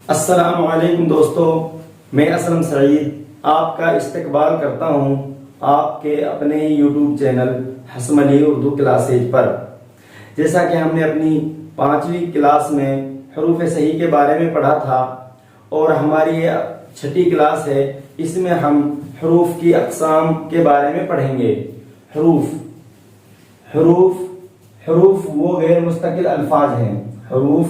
السلام علیکم دوستو، میں اسلم سعید آپ کا استقبال کرتا ہوں آپ کے اپنے یوٹیوب چینل حسم علی اردو کلاسز پر۔ جیسا کہ ہم نے اپنی 5ویں کلاس میں حروف صحیح کے بارے میں پڑھا تھا اور ہماری یہ 6ٹھی کلاس ہے، اس میں ہم حروف کی اقسام کے بارے میں پڑھیں گے۔ حروف وہ غیر مستقل الفاظ ہیں، حروف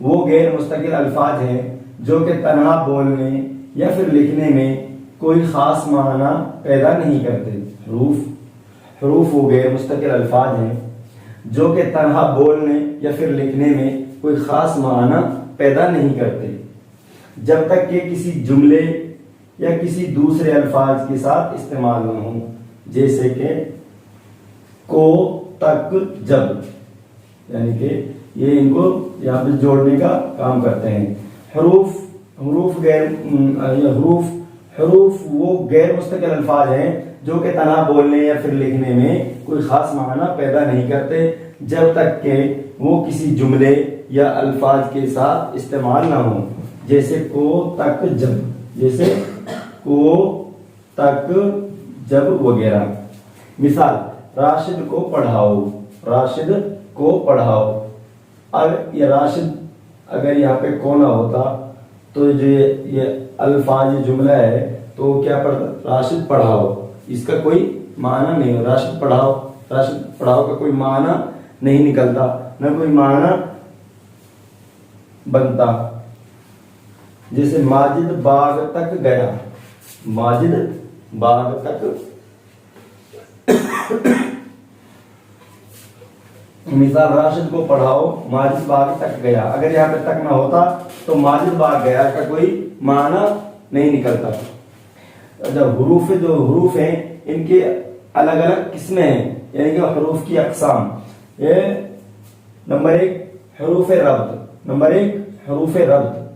وہ غیر مستقل الفاظ ہیں جو کہ تنہا بولنے یا پھر لکھنے میں کوئی خاص معنی پیدا نہیں کرتے۔ حروف وہ غیر مستقل الفاظ ہیں جو کہ تنہا بولنے یا پھر لکھنے میں کوئی خاص معنی پیدا نہیں کرتے جب تک کہ کسی جملے یا کسی دوسرے الفاظ کے ساتھ استعمال نہ ہوں، جیسے کہ کو، تک، جب، یعنی کہ یہ ان کو یہاں پہ جوڑنے کا کام کرتے ہیں۔ حروف وہ غیر مستقل الفاظ ہیں جو کہ تنہا بولنے یا پھر لکھنے میں کوئی خاص معنی پیدا نہیں کرتے جب تک کہ وہ کسی جملے یا الفاظ کے ساتھ استعمال نہ ہوں، جیسے کو، تک، جب، جیسے کو، تک، جب وغیرہ۔ مثال، راشد کو پڑھاؤ، راشد کو پڑھاؤ۔ اب یہ راشد اگر یہاں پہ کو نہ ہوتا تو جو یہ الفاظ، یہ جملہ ہے تو کیا پڑھتا؟ راشد پڑھاؤ، اس کا کوئی معنی نہیں ہے۔ راشد پڑھاؤ کا کوئی معنی نہیں نکلتا، نہ کوئی معنی بنتا۔ جیسے ماجد باغ تک گیا، ماجد باغ تک۔ مثال، راشد کو پڑھاؤ، ماجد باغ تک گیا۔ اگر یہاں پہ تک نہ ہوتا تو ماجد باغ گیا کا کوئی معنی نہیں نکلتا۔ جب جو حروف ہیں ان کے الگ الگ قسمیں ہیں، یعنی کہ حروف کی اقسام۔ یہ نمبر 1 حروف ربط،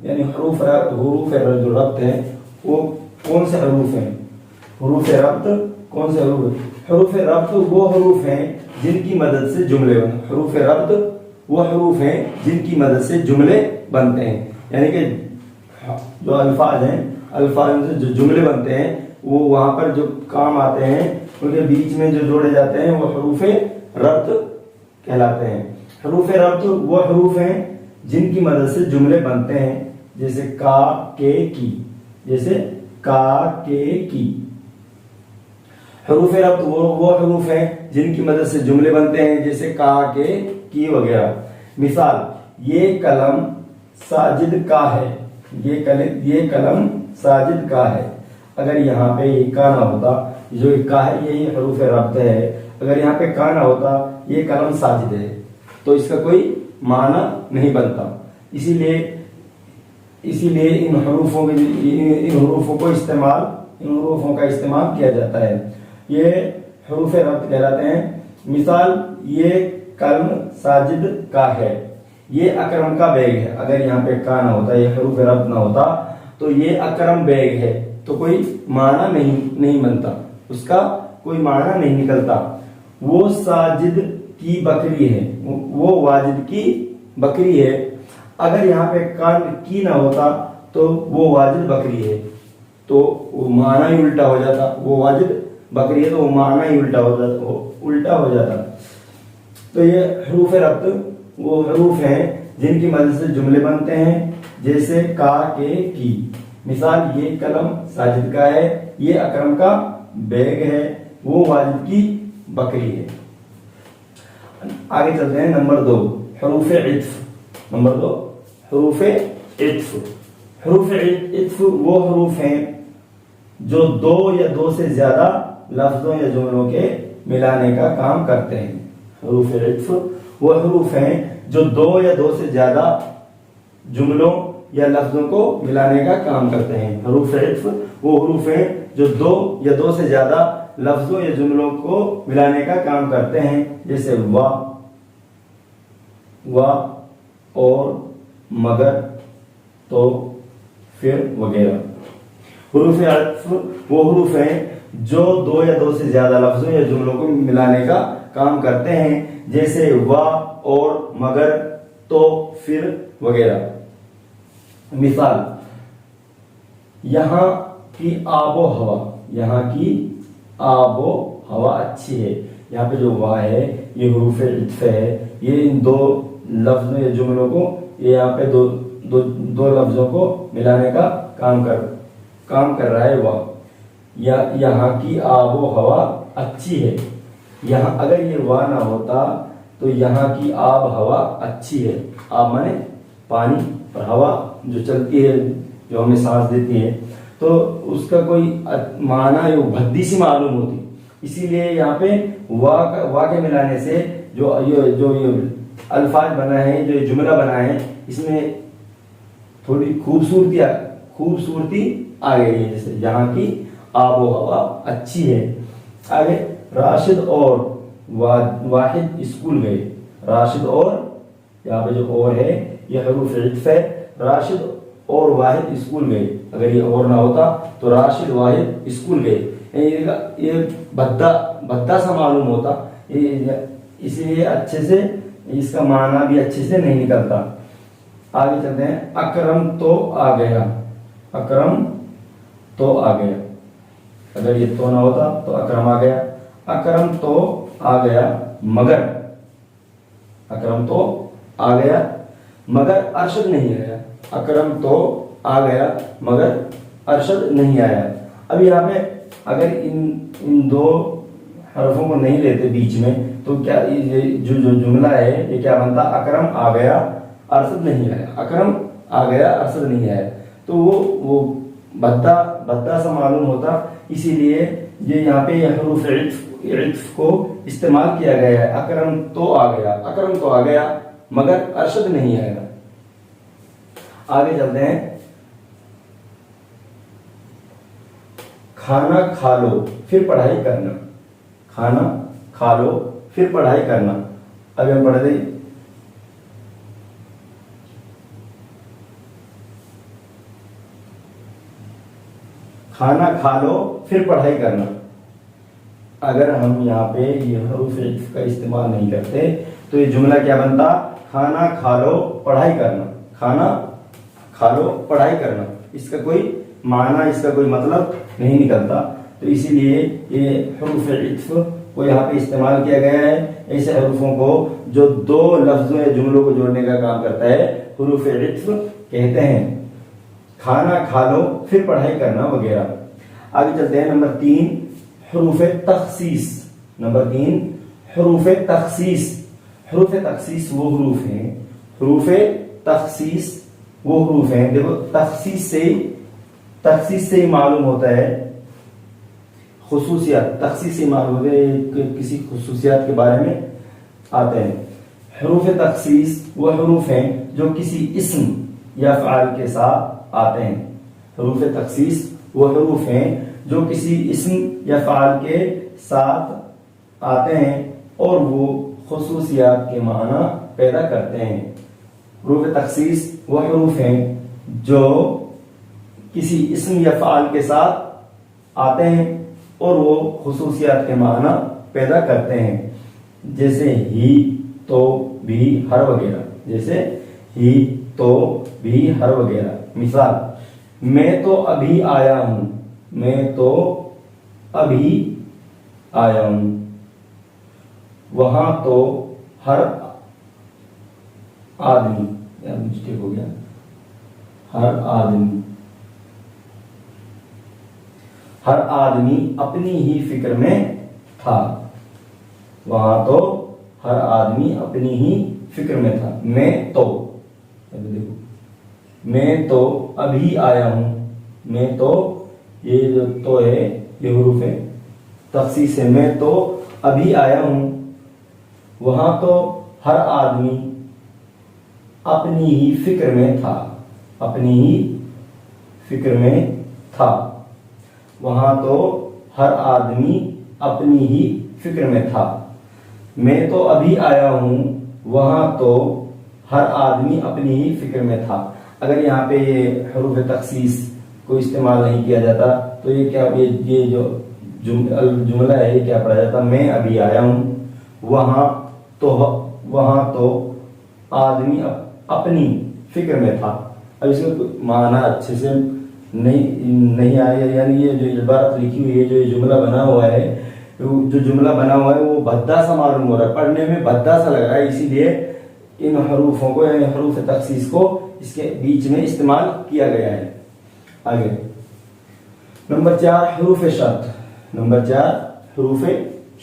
یعنی حروف جو ربط ہیں وہ کون سے حروف ہیں؟ حروف ربط کون سے حروف ربط وہ حروف ہیں جن کی مدد سے جملے بنتے ہیں۔ حروف ربط وہ حروف ہیں جن کی مدد سے جملے بنتے ہیں، یعنی کہ جو الفاظ ہیں، الفاظ سے جو جملے بنتے ہیں وہ وہاں پر جو کام آتے ہیں، ان کے بیچ میں جو جوڑے جاتے ہیں وہ حروف ربط کہلاتے ہیں۔ حروف ربط وہ حروف ہیں جن کی مدد سے جملے بنتے ہیں، جیسے کا، کے، کی، جیسے کا، کے، کی۔ حروف ربط وہ حروف ہیں جن کی مدد سے جملے بنتے ہیں، جیسے کا، کے، کی وغیرہ۔ مثال، یہ قلم ساجد کا ہے، یہ قلم ساجد کا ہے۔ اگر یہاں پہ یہ کا نہ ہوتا، جو کا ہے یہی حروف ربط ہے، اگر یہاں پہ کا نہ ہوتا یہ قلم ساجد ہے تو اس کا کوئی معنی نہیں بنتا۔ اسی لیے ان حروفوں کا استعمال کیا جاتا ہے، یہ حروف ربط کہلاتے ہیں۔ مثال، یہ قلم ساجد کا ہے، یہ اکرم کا بیگ ہے۔ اگر یہاں پہ کا نہ ہوتا، یہ حروف ربط نہ ہوتا تو یہ اکرم بیگ ہے تو کوئی معنی نہیں بنتا، اس کا کوئی معنی نہیں نکلتا۔ وہ ساجد کی بکری ہے، وہ واجد کی بکری ہے۔ اگر یہاں پہ کی نہ ہوتا تو وہ واجد بکری ہے تو وہ معنی ہی الٹا ہو جاتا، وہ واجد بکری ہے تو وہ معنی ہی الٹا ہو جاتا۔ تو یہ حروف ربط وہ حروف ہیں جن کی مدد سے جملے بنتے ہیں، جیسے کا، کے، کی۔ مثال، یہ قلم ساجد کا ہے، یہ اکرم کا بیگ ہے، وہ واجد کی بکری ہے۔ آگے چلتے ہیں۔ نمبر 2 حروف عطف۔ نمبر 2 حروف عطف۔ حروف عطف وہ حروف ہیں جو 2 یا 2 سے زیادہ لفظوں یا جملوں کے ملانے کا کام کرتے ہیں۔ حروف عطف وہ حروف ہیں جو 2 یا 2 سے زیادہ جملوں یا لفظوں کو ملانے کا کام کرتے ہیں۔ حروف عطف وہ حروف ہیں جو 2 یا 2 سے زیادہ لفظوں یا جملوں کو ملانے کا کام کرتے ہیں، جیسے و، اور، مگر، تو، پھر وغیرہ۔ حروف عطف وہ حروف ہیں جو 2 یا 2 سے زیادہ لفظوں یا جملوں کو ملانے کا کام کرتے ہیں، جیسے و، اور، مگر، تو، پھر وغیرہ۔ مثال یہاں کی آب و ہوا، یہاں کی آب و ہوا اچھی ہے. یہاں پہ جو وا ہے یہ حروف عطف ہے، یہ ان دو لفظوں یا جملوں کو، یہ یہاں پہ دو لفظوں کو ملانے کا کام کر رہا ہے. وا یہاں کی آب و ہوا اچھی ہے. یہاں اگر یہ وا نہ ہوتا تو یہاں کی آب ہوا اچھی ہے. آب مانے پانی اور ہوا جو چلتی ہے، جو ہمیں سانس دیتی ہے، تو اس کا کوئی معنی بھدی سی معلوم ہوتی. اسی لیے یہاں پہ وا کے ملانے سے جو الفاظ بنا ہے، جو جملہ بنا ہے، اس میں تھوڑی خوبصورتی آ گئی ہے. جیسے یہاں کی آب و ہوا اچھی ہے. آگے راشد اور واحد اسکول گئے. راشد اور، یہاں پہ جو اور ہے یہ حروف عطف ہے. راشد اور واحد اسکول گئے. اگر یہ اور نہ ہوتا تو راشد واحد اسکول گئے، یہ بھدا سا معلوم ہوتا. اسی لیے اچھے سے اس کا معنی بھی اچھے سے نہیں نکلتا. آگے چلتے ہیں. اکرم تو آ گیا. اکرم تو آ گیا. اگر یہ تو نہ ہوتا تو اکرم آ گیا. اکرم تو آ گیا مگر، اکرم تو آ گیا مگر ارشد نہیں آیا. اکرم تو آ گیا مگر ارشد نہیں آیا. اب یہاں پہ اگر ان دو حرفوں کو نہیں لیتے بیچ میں تو کیا جو جملہ ہے یہ کیا بنتا؟ اکرم آ گیا ارشد نہیں آیا. اکرم آ گیا ارشد نہیں آیا تو وہ بھدا سا معلوم ہوتا. اسی لیے یہ یہاں پہ یہ حروف عطف کو استعمال کیا گیا ہے. اکرم تو آ گیا، اکرم تو آ گیا مگر ارشد نہیں آیا. آگے چلتے ہیں. کھانا کھا لو پھر پڑھائی کرنا. کھانا کھا لو پھر پڑھائی کرنا. ابھی ہم پڑھ دیں. کھانا کھا لو پھر پڑھائی کرنا. اگر ہم یہاں پہ یہ حروف عطف کا استعمال نہیں کرتے تو یہ جملہ کیا بنتا؟ کھانا کھا لو پڑھائی کرنا. کھانا کھا لو پڑھائی کرنا. اس کا کوئی معنی، اس کا کوئی مطلب نہیں نکلتا. تو اسی لیے یہ حروف عطف کو یہاں پہ استعمال کیا گیا ہے. ایسے حروفوں کو جو دو لفظوں یا جملوں کو جوڑنے کا کام کرتا ہے حروف عطف کہتے ہیں. کھانا کھا لو پھر پڑھائی کرنا وغیرہ. آگے چلتے ہیں. نمبر 3 حروف تخصیص. نمبر 3 حروف تخصیص. حروف تخصیص وہ حروف ہیں، حروف تخصیص وہ حروف ہیں. دیکھو تخصیص سے ہی معلوم ہوتا ہے خصوصیات. تخصیص سے معلوم ہوتا ہے کہ کسی خصوصیات کے بارے میں آتے ہیں. حروف تخصیص وہ حروف ہیں جو کسی اسم یا فعل کے ساتھ آتے ہیں. حروف تخصیص وہ حروف ہیں جو کسی اسم یا فعل کے ساتھ آتے ہیں اور وہ خصوصیات کے معنی پیدا کرتے ہیں. حروف تخصیص وہ حروف ہیں جو کسی اسم یا فعل کے ساتھ آتے ہیں اور وہ خصوصیات کے معنی پیدا کرتے ہیں. جیسے ہی، تو، بھی، ہر وغیرہ. جیسے ہی، تو، بھی، ہر وغیرہ. مثال میں تو ابھی آیا ہوں. میں تو ابھی آیا ہوں. وہاں تو ہر آدمی، یار مسٹیک ہو گیا، ہر آدمی. ہر آدمی اپنی ہی فکر میں تھا. وہاں تو ہر آدمی اپنی ہی فکر میں تھا. میں تو، دیکھو میں تو ابھی آیا ہوں. میں تو، یہ جو تو ہے یہ حروف ہے تخصیص ہے. میں تو ابھی آیا ہوں. وہاں تو ہر آدمی اپنی ہی فکر میں تھا. اپنی ہی فکر میں تھا. وہاں تو ہر آدمی اپنی ہی فکر میں تھا. میں تو ابھی آیا ہوں. وہاں تو ہر آدمی اپنی ہی فکر میں تھا. اگر یہاں پہ یہ حروف تخصیص کو استعمال نہیں کیا جاتا تو یہ کیا، یہ جو جملہ ہے یہ کیا پڑھا جاتا؟ میں ابھی آیا ہوں. وہاں تو آدمی اپنی فکر میں تھا. اب اس میں معنی اچھے سے نہیں آیا، یعنی یہ جو عبارت لکھی ہوئی ہے، جو یہ جملہ بنا ہوا ہے، جو جملہ بنا ہوا ہے وہ بھدا سا معلوم ہو رہا ہے، پڑھنے میں بھدا سا لگ رہا ہے، اسی لیے ان حروفوں کو یعنی حروف تخصیص کو اس کے بیچ میں استعمال کیا گیا ہے۔ آگے نمبر 4 حروف شرط۔ نمبر 4 حروف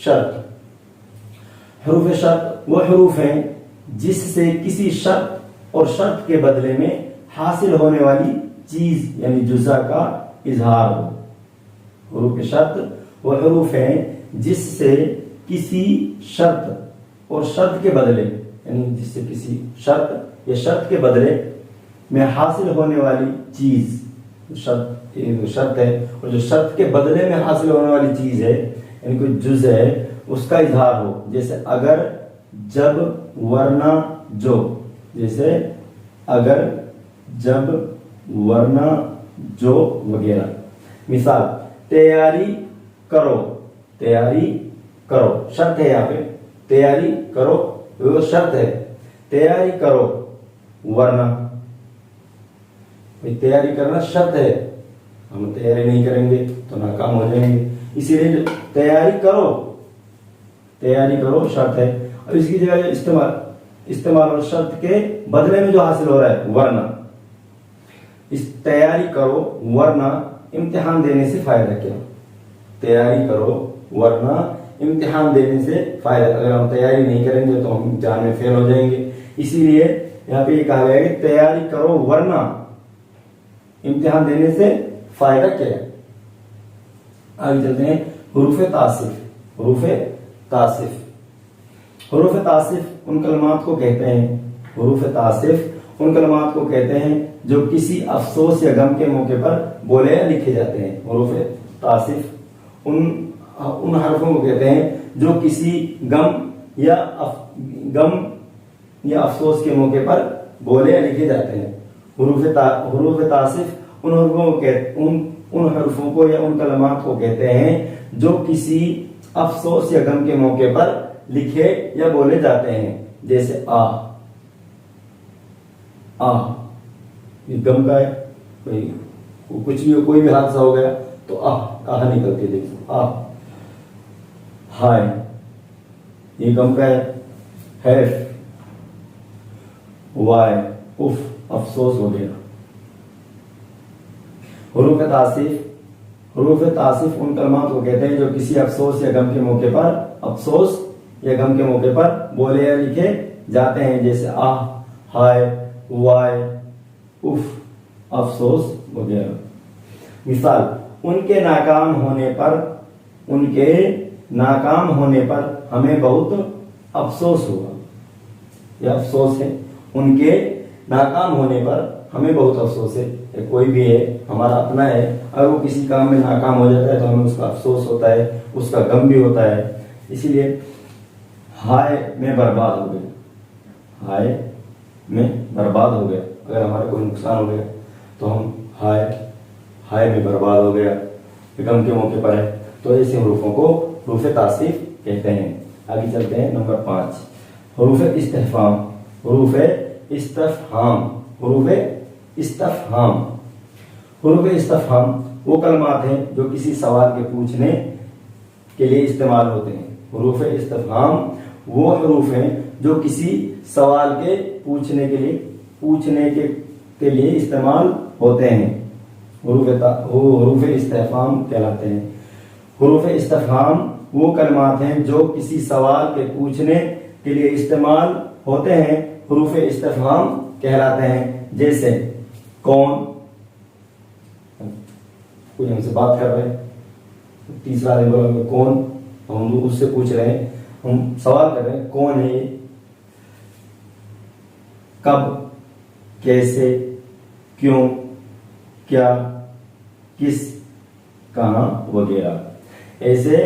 شرط۔ حروف شرط وہ حروف ہیں جس سے کسی شرط اور شرط کے بدلے میں حاصل ہونے والی چیز یعنی جزا کا اظہار ہو۔ حروف شرط وہ حروف ہیں جس سے کسی شرط اور شرط کے بدلے یعنی جس سے کسی شرط یا شرط کے بدلے میں حاصل ہونے والی چیز، شرط ہے اور جو شرط کے بدلے میں حاصل ہونے والی چیز ہے یعنی کوئی جز ہے، اس کا اظہار ہو، جیسے اگر، جب، ورنہ، جو۔ جیسے اگر، جب، ورنہ، جو وغیرہ۔ مثال تیاری کرو، تیاری کرو شرط ہے، یہاں پہ تیاری کرو وہ شرط ہے، تیاری کرو ورنہ، تیاری کرنا شرط ہے، ہم تیاری نہیں کریں گے تو ناکام ہو جائیں گے، اسی لیے تیاری کرو، تیاری کرو شرط ہے، اور اس کی جگہ استعمال اور شرط کے بدلے میں جو حاصل ہو رہا ہے ورنہ۔ اس تیاری کرو ورنہ امتحان دینے سے فائدہ کیا؟ تیاری کرو ورنہ امتحان دینے سے فائدہ، اگر ہم تیاری نہیں کریں گے تو ہم امتحان میں فیل ہو جائیں گے، اسی لیے یہاں پہ یہ کہا گیا کہ تیاری کرو ورنہ امتحان دینے سے فائدہ کیا ہے۔ آگے چلتے ہیں حروف تعصف۔ حروف تعصف۔ حروف تعصف ان کلمات کو کہتے ہیں، حروف تعصف ان کلمات کو کہتے ہیں جو کسی افسوس یا غم کے موقع پر بولے یا لکھے جاتے ہیں۔ حروف تعصف ان حرفوں کو کہتے ہیں جو کسی غم یا افسوس کے موقع پر بولے یا لکھے جاتے ہیں۔ حروف تعصف ان حرفوں کو یا ان کلمات کو کہتے ہیں جو کسی افسوس یا غم کے موقع پر لکھے یا بولے جاتے ہیں، جیسے آ یہ غم کا ہے، کچھ بھی کوئی بھی حادثہ ہو گیا تو آہ نکلتی، دیکھو ہائے یہ غم کا ہے، حیف، وائے اف افسوس وغیرہ۔ حروف تعصف ان کلمات کو کہتے ہیں جو کسی افسوس یا غم کے موقع پر بولے یا لکھے جاتے ہیں، جیسے آہ، ہائے، وائے، اف، افسوس وغیرہ۔ مثال ان کے ناکام ہونے پر ہمیں بہت افسوس ہوا، یہ افسوس ہے، ان کے ناکام ہونے پر ہمیں بہت افسوس ہے، کوئی بھی ہے ہمارا اپنا ہے، اگر وہ کسی کام میں ناکام ہو جاتا ہے تو ہمیں اس کا افسوس ہوتا ہے، اس کا غم بھی ہوتا ہے، اسی لیے ہائے میں برباد ہو گیا، ہائے میں برباد ہو گیا، اگر ہمارا کوئی نقصان ہو گیا تو ہم ہائے میں برباد ہو گیا، غم کے موقع پر ہے، تو ایسے حروفوں کو حروف تعصیف کہتے ہیں۔ آگے چلتے ہیں نمبر 5 حروف استفہام۔ حروف استفہام۔ حروف استفہام۔ حروف استفہام وہ کلمات ہیں جو کسی سوال کے پوچھنے کے لیے استعمال ہوتے ہیں۔ حروف استفہام وہ حروف ہیں جو کسی سوال کے پوچھنے کے لیے استعمال ہوتے ہیں، حروف استفہام کہلاتے ہیں۔ حروف استفہام وہ کلمات ہیں جو کسی سوال کے پوچھنے کے لیے استعمال ہوتے ہیں، حروف استفہام کہلاتے ہیں، جیسے کون، کوئی ہم سے بات کر رہے ہیں، تیسرا آدمی بولا کون، ہم اس سے پوچھ رہے ہیں، ہم سوال کر رہے ہیں کون ہے یہ، کب، کیسے، کیوں، کیا، کس، کہاں وغیرہ۔ ایسے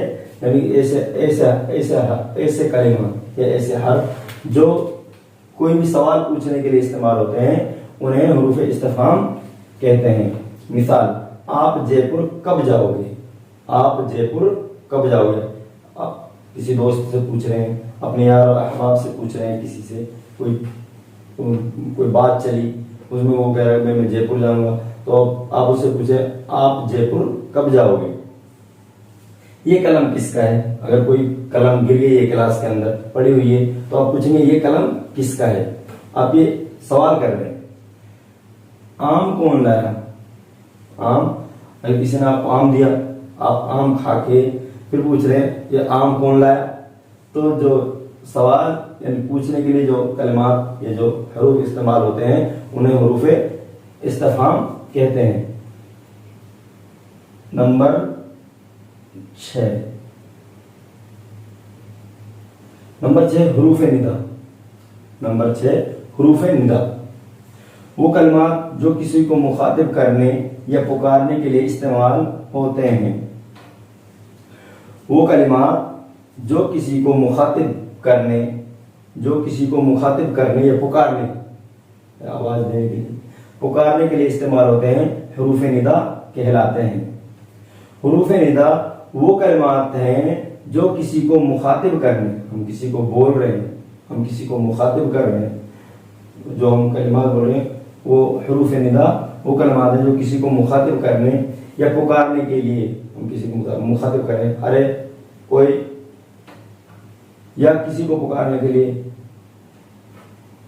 کلمہ یا ایسے حرف جو کوئی بھی سوال پوچھنے کے لیے استعمال ہوتے ہیں انہیں حروف استفہام کہتے ہیں۔ مثال آپ جے پور کب جاؤ گے، آپ جے پور کب جاؤ گے، آپ کسی دوست سے پوچھ رہے ہیں، اپنے یار و احباب سے پوچھ رہے ہیں، کسی سے کوئی بات چلی اس میں وہ کہہ رہا ہے میں جے پور جاؤں گا، تو آپ اس سے پوچھیں آپ جے پور کب جاؤ گے؟ یہ قلم کس کا ہے؟ اگر کوئی قلم گر گئی ہے کلاس کے اندر پڑی ہوئی ہے تو آپ پوچھیں گے یہ قلم کس کا ہے؟ آپ یہ سوال کر رہے ہیں۔ آم کون لایا؟ آم، اگر کسی نے آپ کو آم دیا، آپ آم کھا کے پھر پوچھ رہے ہیں یہ آم کون لایا، تو جو سوال یعنی پوچھنے کے لیے جو کلمات یا جو حروف استعمال ہوتے ہیں انہیں حروف استفہام کہتے ہیں۔ نمبر 6 حروف ندا۔ نمبر 6 حروف ندا، وہ کلمات جو کسی کو مخاطب کرنے یا پکارنے کے لیے استعمال ہوتے ہیں۔ وہ کلمات جو کسی کو مخاطب کرنے یا پکارنے، آواز دینے کے لیے، پکارنے کے لیے استعمال ہوتے ہیں، حروف ندا کہلاتے ہیں۔ حروف ندا وہ کلمات ہیں جو کسی کو مخاطب کرنے، ہم کسی کو بول رہے ہیں، ہم کسی کو مخاطب کر رہے ہیں، جو ہم کلمات بول رہے ہیں وہ حروف ندا وہ کلمات ہیں جو کسی کو مخاطب کرنے یا پکارنے کے لیے، ہم کسی کو مخاطب کر رہے ہیں، ارے کوئی، یا کسی کو پکارنے کے لیے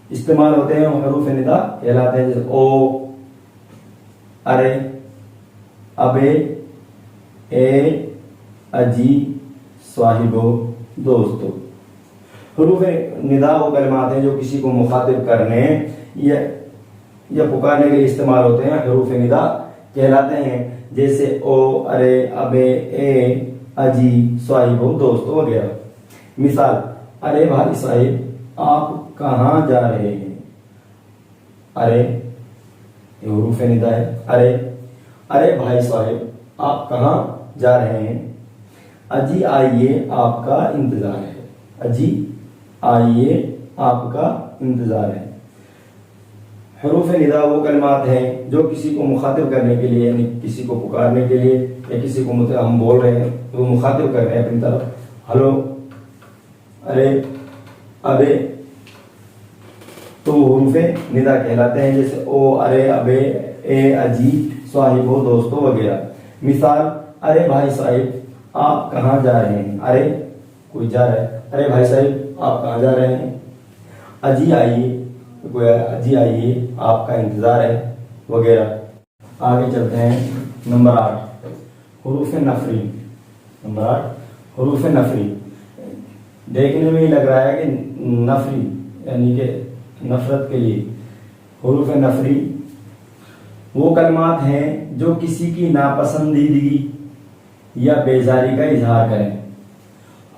استعمال ہوتے ہیں، وہ حروف ندا کہلاتے ہیں، جیسے او، ارے، ابے، اے، اجی، صاحبو، دوستو۔ حروف ندا وہ کلمات ہیں جو کسی کو مخاطب کرنے یا پکارنے کے لیے استعمال ہوتے ہیں، حروف ندا کہلاتے ہیں، جیسے او، ارے، ابے، اے، اجی، صاحبو، دوستو وغیرہ۔ مثال، ارے بھائی صاحب آپ کہاں جا رہے ہیں؟ ارے یہ حروف ندا ہے، ارے بھائی صاحب آپ کہاں جا رہے ہیں؟ اجی آئیے آپ کا انتظار ہے، اجی آئیے آپ کا انتظار ہے۔ حروف ندا وہ کلمات ہیں جو کسی کو مخاطب کرنے کے لیے یعنی کسی کو پکارنے کے لیے یا کسی کو ہم بول رہے ہیں تو وہ مخاطب کر رہے ہیں اپنی طرف، ہلو، ارے، ابے، تو وہ حروف ندا کہلاتے ہیں، جیسے او، ارے، ابے، اے، اجی، صاحبو، دوستو وغیرہ۔ مثال، ارے بھائی صاحب آپ کہاں جا رہے ہیں؟ ارے کوئی جا رہا ہے، ارے بھائی صاحب آپ کہاں جا رہے ہیں؟ اجی آئیے، اجی آئیے آپ کا انتظار ہے وغیرہ۔ آگے چلتے ہیں، نمبر 8 حروف نفری۔ نمبر 8 حروف نفری، دیکھنے میں ہی لگ رہا ہے کہ نفری یعنی کہ نفرت کے لیے۔ حروف نفری وہ کلمات ہیں جو کسی کی ناپسندیدگی یا بیزاری کا اظہار کریں۔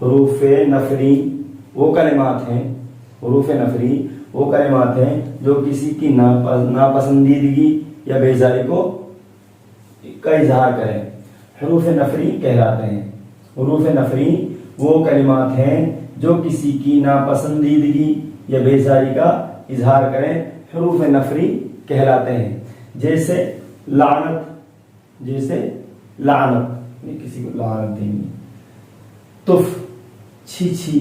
حروف نفری وہ کلمات ہیں، حروف نفری وہ کلمات ہیں جو کسی کی ناپسندیدگی یا بیزاری کا اظہار کریں، حروف نفری کہلاتے ہیں۔ حروف نفری وہ کلمات ہیں جو کسی کی ناپسندیدگی یا بیزاری کا اظہار کریں، حروف نفری کہلاتے ہیں، جیسے لعنت، کسی کو لعنت دیں گے، تف، چھی چھی،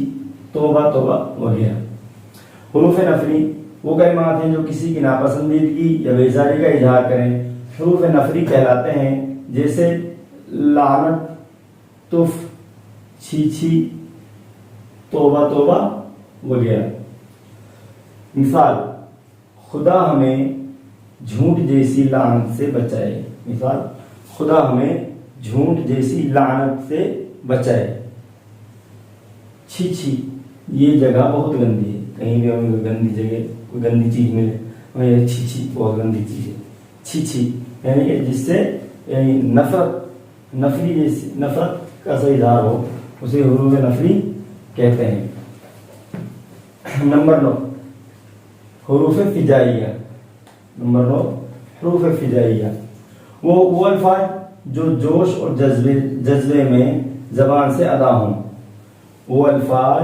توبہ توبہ وغیرہ۔ حروف نفری وہ کلمات ہیں جو کسی کی ناپسندیدگی یا بیزاری کا اظہار کریں، حروف نفری کہلاتے ہیں، جیسے لعنت، تف، چھی چھی، توبہ توبہ وغیرہ۔ مثال، خدا ہمیں جھوٹ جیسی لعنت سے بچائے۔ مثال، خدا ہمیں جھوٹ جیسی لعنت سے بچائے۔ چھی چھی، یہ جگہ بہت گندی ہے، کہیں بھی ہمیں گندی جگہ کوئی گندی چیز ملے ہمیں چھی چھی بہت گندی چیز ہے، چھی چھی یعنی کہ جس سے یعنی نفری جیسی نفرت کا صحیح اظہار ہو اسے حروف نفری کہتے ہیں۔ نمبر 9 حروف فجائیہ۔ نمبر 9 حروف فجائیہ وہ الفاظ جو جوش اور جذبے میں زبان سے ادا ہوں، وہ الفاظ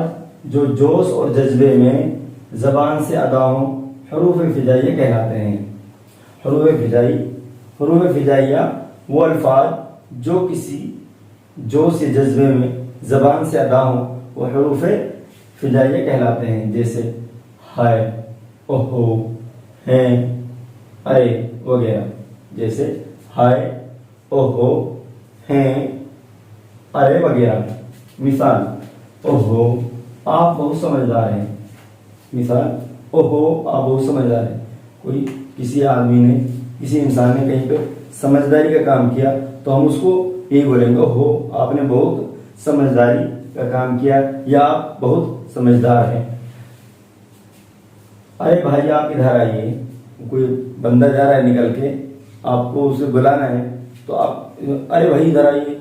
جو جوش اور جذبے میں زبان سے ادا ہوں، حروف فجائیہ کہلاتے ہیں۔ حروف فجائیہ وہ الفاظ جو کسی جوش یا جذبے میں زبان سے ادا ہوں، وہ حروف فجائیہ کہلاتے ہیں، جیسے ہائے، اوہو، ہیں، ارے وغیرہ، جیسے ہائے، اوہو، ہیں، ارے وغیرہ۔ مثال اوہو آپ بہت سمجھدار ہیں، مثال اوہو آپ بہت سمجھدار ہیں۔ کوئی کسی آدمی نے، کسی انسان نے کہیں پہ سمجھداری کا کام کیا تو ہم اس کو یہی بولیں گے اوہو آپ نے بہت سمجھداری کا کام کیا، یا آپ بہت سمجھدار ہیں۔ ارے بھائی آپ ادھر آئیے، کوئی بندہ جا رہا ہے نکل کے، آپ کو اسے بلانا ہے تو آپ ارے بھائی ادھر آئیے،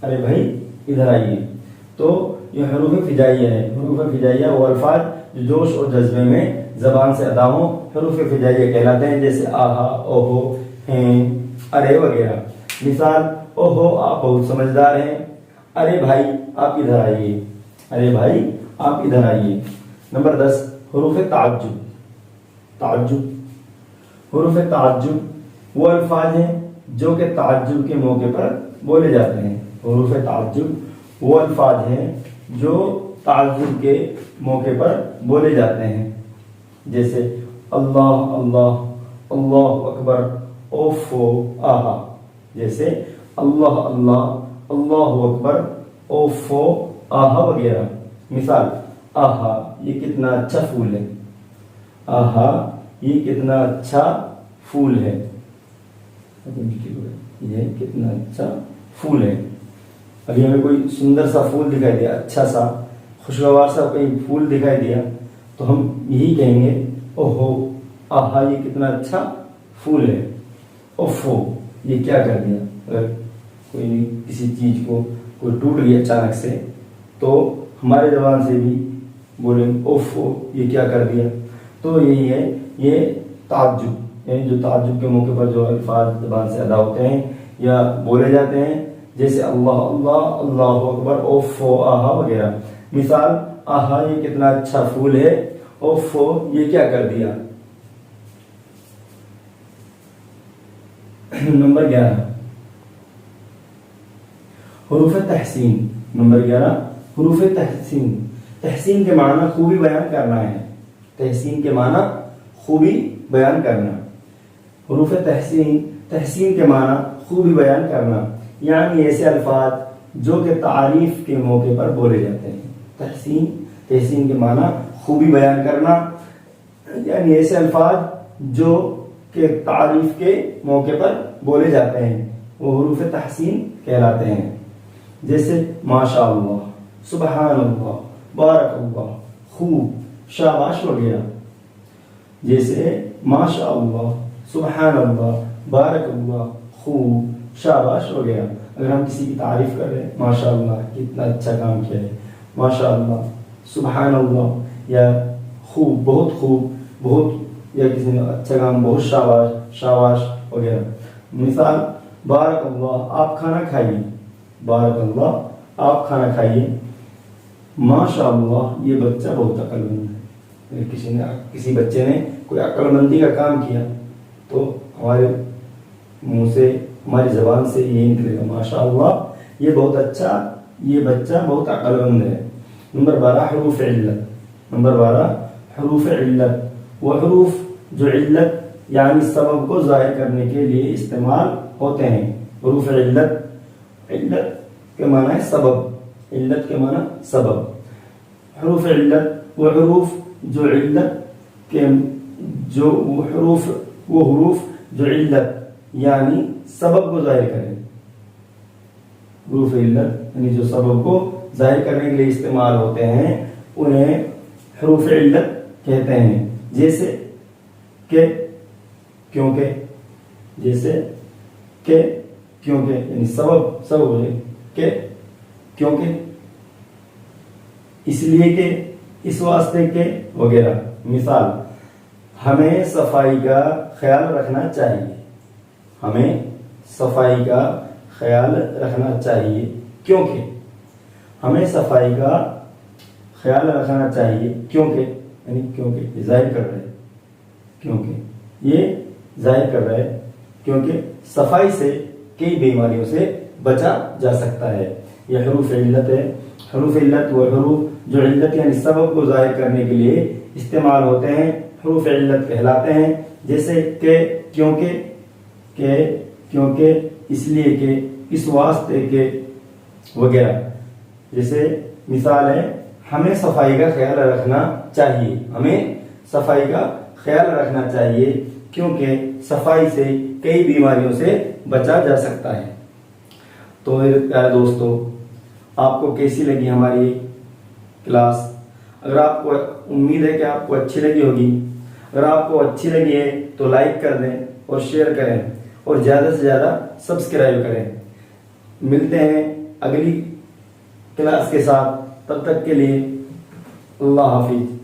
ارے بھائی ادھر آئیے۔ تو یہ حروف فجائیہ ہے۔ حروف فجائیہ وہ الفاظ جو جوش اور جذبے میں زبان سے ادا ہوں حروف فجائیہ کہلاتے ہیں، جیسے آہا، اوہو، ہیں، ارے وغیرہ۔ مثال اوہو آپ بہت سمجھدار ہیں، ارے بھائی آپ ادھر آئیے، ارے بھائی آپ ادھر آئیے۔ نمبر 10 حروف تعجب۔ تعجب، حروف تعجب وہ الفاظ ہیں جو کہ تعجب کے موقع پر بولے جاتے ہیں۔ حروف تعجب وہ الفاظ ہیں جو تعجب کے موقع پر بولے جاتے ہیں، جیسے اللہ اللہ، اللہ اکبر، اوفو، آہا۔ جیسے اللہ اللہ، اللہ اکبر، اوفو، آہا وغیرہ۔ مثال آہا یہ کتنا اچھا پھول ہے، آہا یہ کتنا اچھا پھول ہے، یہ کتنا اچھا پھول ہے۔ ابھی ہمیں کوئی سندر سا پھول دکھائی دیا، اچھا سا خوشگوار سا کوئی پھول دکھائی دیا تو ہم یہی کہیں گے اوہو آہا یہ کتنا اچھا پھول ہے، اوفو یہ کیا کر دیا۔ اگر کوئی کسی چیز کو کوئی ٹوٹ گیا اچانک سے تو ہمارے زبان سے بھی بولیں اوفو یہ کیا کر دیا۔ تو یہی ہے یہ تعجب، یعنی جو تعجب کے موقع پر جو الفاظ زبان سے ادا ہوتے ہیں یا بولے جاتے ہیں، جیسے اللہ اللہ، اللہ اکبر، اوفو، آہا وغیرہ۔ مثال آہا یہ کتنا اچھا پھول ہے، اوفو یہ کیا کر دیا۔ نمبر 11 حروف تحسین۔ نمبر 11 حروف تحسین۔ تحسین کے معنی خوبی بیان کرنا ہے، تحسین کے معنی خوبی بیان کرنا۔ حروف تحسین، تحسین کے معنی خوبی بیان کرنا، یعنی ایسے الفاظ جو کہ تعریف کے موقع پر بولے جاتے ہیں۔ تحسین، تحسین کے معنی خوبی بیان کرنا، یعنی ایسے الفاظ جو کہ تعریف کے موقع پر بولے جاتے ہیں وہ حروف تحسین کہلاتے ہیں، جیسے ماشاء اللہ، سبحان اللہ، بارک اللہ، خوب، شاباش وغیرہ۔ جیسے ماشاء اللہ، سبحان اللہ، بارک اللہ، خوب، شاباش وغیرہ۔ اگر ہم کسی کی تعریف کر رہے ہیں ماشاء اللہ کتنا اچھا کام کیا ہے، ماشاء اللہ، سبحان اللہ، یا خوب بہت خوب، بہت، یا کسی نے اچھا کام، بہت شاباش، شاباش وغیرہ۔ مثال بارک اللہ آپ کھانا کھائیے، بارک اللہ آپ کھانا کھائیے، ماشاء اللہ یہ بچہ بہت عقل مند ہے۔ کسی بچے نے کوئی عقل مندی کا کام کیا تو ہمارے منہ سے، ہماری زبان سے یہی نکلے گا ماشاء اللہ یہ بہت اچھا، یہ بچہ بہت عقل مند ہے۔ نمبر 12 حروف علت۔ نمبر 12 حروف علت وہ حروف جو علت یعنی سبب کو ظاہر کرنے کے لیے استعمال ہوتے ہیں۔ حروف علت، علت کے معنی ہے سبب، علت کے معنی سبب۔ حروف علت وہ حروف جو علت کے، جو وہ حروف جو علت یعنی سبب کو ظاہر کریں۔ حروف علت یعنی جو سبب کو ظاہر کرنے کے لیے استعمال ہوتے ہیں انہیں حروف علت کہتے ہیں، جیسے کہ، کیونکہ، جیسے کہ، کیونکہ یعنی سبب ہو جائے کہ، کیونکہ، اس لیے کہ، اس واسطے کے وغیرہ۔ مثال ہمیں صفائی کا خیال رکھنا چاہیے، ہمیں صفائی کا خیال رکھنا چاہیے کیونکہ، ہمیں صفائی کا خیال رکھنا چاہیے کیونکہ، یعنی کیونکہ یہ ظاہر کر رہے، کیونکہ یہ ظاہر کر رہے کیونکہ صفائی سے کئی بیماریوں سے بچا جا سکتا ہے۔ یہ حروف علت ہے۔ حروف علت وہ حروف جو علت یعنی سبب کو ظاہر کرنے کے لیے استعمال ہوتے ہیں حروف علت کہلاتے ہیں، جیسے کہ، کیونکہ اس لیے کہ اس واسطے کے وغیرہ. جیسے مثال ہے ہمیں صفائی کا خیال رکھنا چاہیے، ہمیں صفائی کا خیال رکھنا چاہیے کیونکہ صفائی سے کئی بیماریوں سے بچا جا سکتا ہے. تو میرے پیارے دوستو، آپ کو کیسی لگی ہماری کلاس؟ اگر آپ کو، امید ہے کہ آپ کو اچھی لگی ہوگی. اگر آپ کو اچھی لگی ہے تو لائک کر دیں اور شیئر کریں اور زیادہ سے زیادہ سبسکرائب کریں. ملتے ہیں اگلی کلاس کے ساتھ، تب تک کے لیے اللہ حافظ.